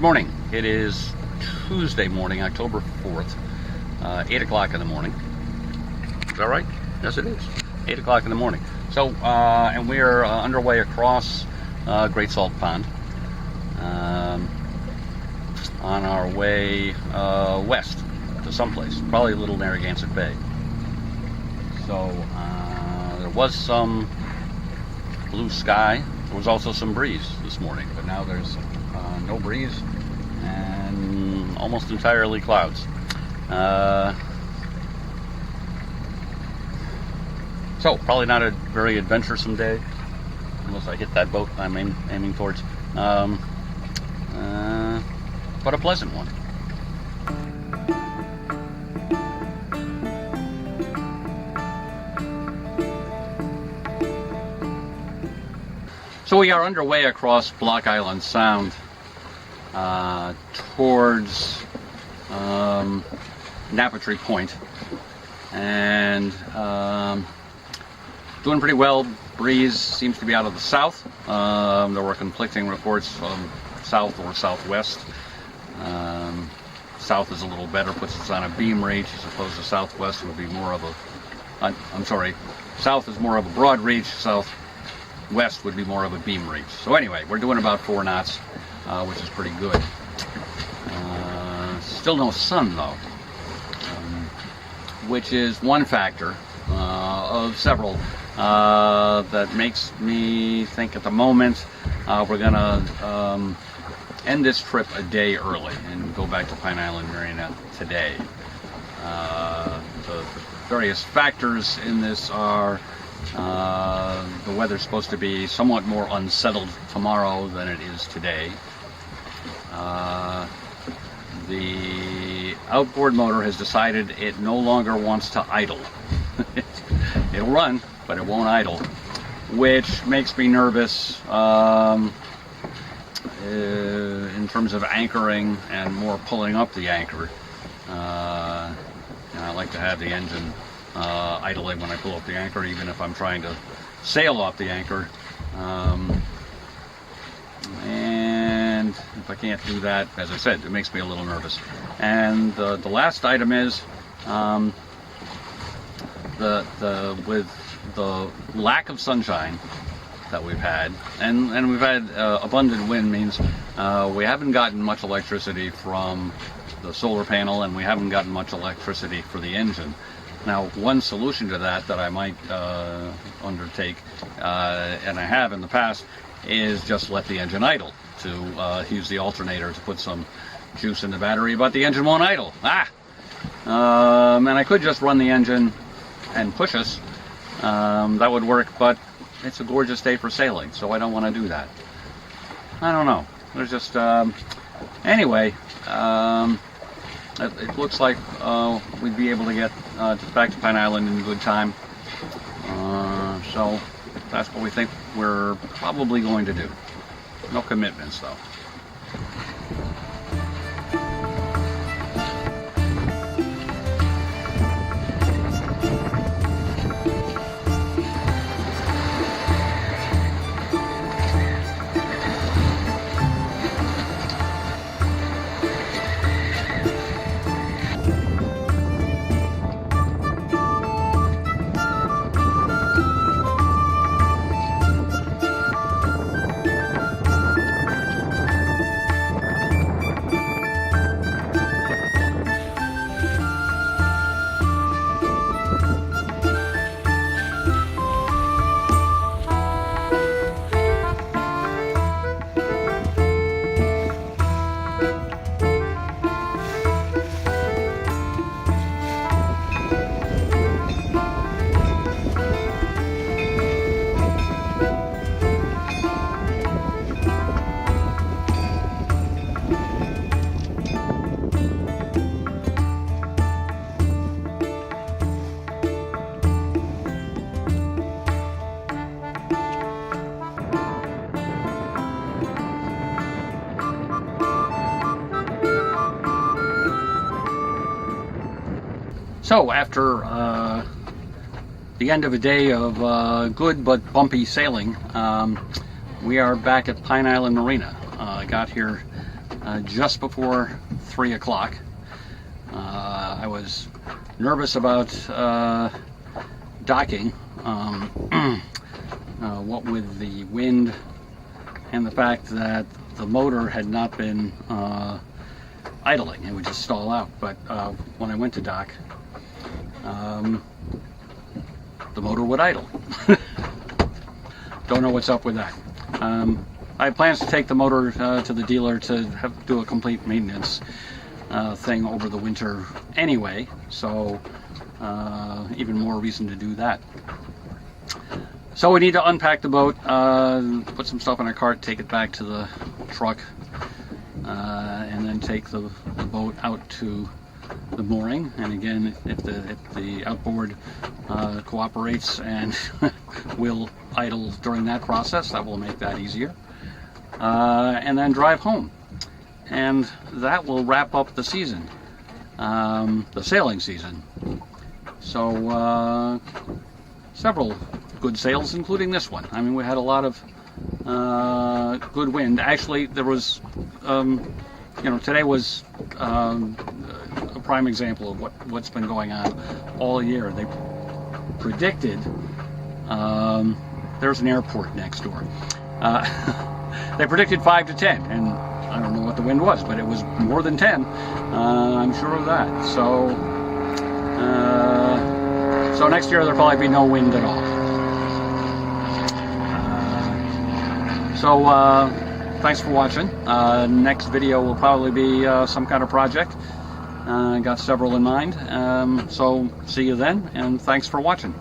morning. It is Tuesday morning, October 4th, 8 o'clock in the morning. Is that right? Yes, it is. 8 o'clock in the morning. So, and we are underway across Great Salt Pond on our way west to someplace, probably Little Narragansett Bay. So, there was some blue sky. There was also some breeze this morning, but now there's no breeze and almost entirely clouds. So probably not a very adventuresome day unless I hit that boat I'm aiming towards, but a pleasant one. So we are underway across Block Island Sound towards Napatry Point, and doing pretty well. Breeze seems to be out of the south. There were conflicting reports from south or southwest. South is a little better, puts us on a beam reach, as opposed to southwest would be more of a, I'm sorry, south is more of a broad reach, southwest would be more of a beam reach. So anyway, we're doing about 4 knots, which is pretty good. Still no sun though, which is one factor of several that makes me think at the moment we're gonna end this trip a day early and go back to Pine Island Marina today. The various factors in this are the weather's supposed to be somewhat more unsettled tomorrow than it is today. The outboard motor has decided it no longer wants to idle. It'll run, but it won't idle, which makes me nervous in terms of anchoring and more pulling up the anchor. And I like to have the engine idling when I pull up the anchor, even if I'm trying to sail off the anchor. And if I can't do that, as I said, it makes me a little nervous. And the last item is with the lack of sunshine that we've had, and we've had abundant wind, means we haven't gotten much electricity from the solar panel, and we haven't gotten much electricity for the engine. Now, one solution to that I might undertake, and I have in the past, is just let the engine idle, to use the alternator to put some juice in the battery, but the engine won't idle. And I could just run the engine and push us. That would work, but it's a gorgeous day for sailing, so I don't want to do that. I don't know. There's just anyway. It looks like we'd be able to get back to Pine Island in good time. So that's what we think we're probably going to do. No commitments, though. So after the end of a day of good but bumpy sailing, we are back at Pine Island Marina. I got here just before 3 o'clock. I was nervous about docking, what with the wind and the fact that the motor had not been idling. It would just stall out. But when I went to dock, the motor would idle. Don't know what's up with that. I have plans to take the motor to the dealer to do a complete maintenance thing over the winter anyway, so even more reason to do that. So we need to unpack the boat, put some stuff in a cart, take it back to the truck, and then take the boat out to the mooring. And again, if the outboard cooperates and will idle during that process, that will make that easier. And then drive home. And that will wrap up the season, the sailing season. So several good sails, including this one. I mean, we had a lot of good wind. Actually, there was, today was a prime example of what's been going on all year. They predicted, there's an airport next door. They predicted 5 to 10, and I don't know what the wind was, but it was more than 10. I'm sure of that. So next year there'll probably be no wind at all. Thanks for watching. Next video will probably be some kind of project. Got several in mind. So see you then, and thanks for watching.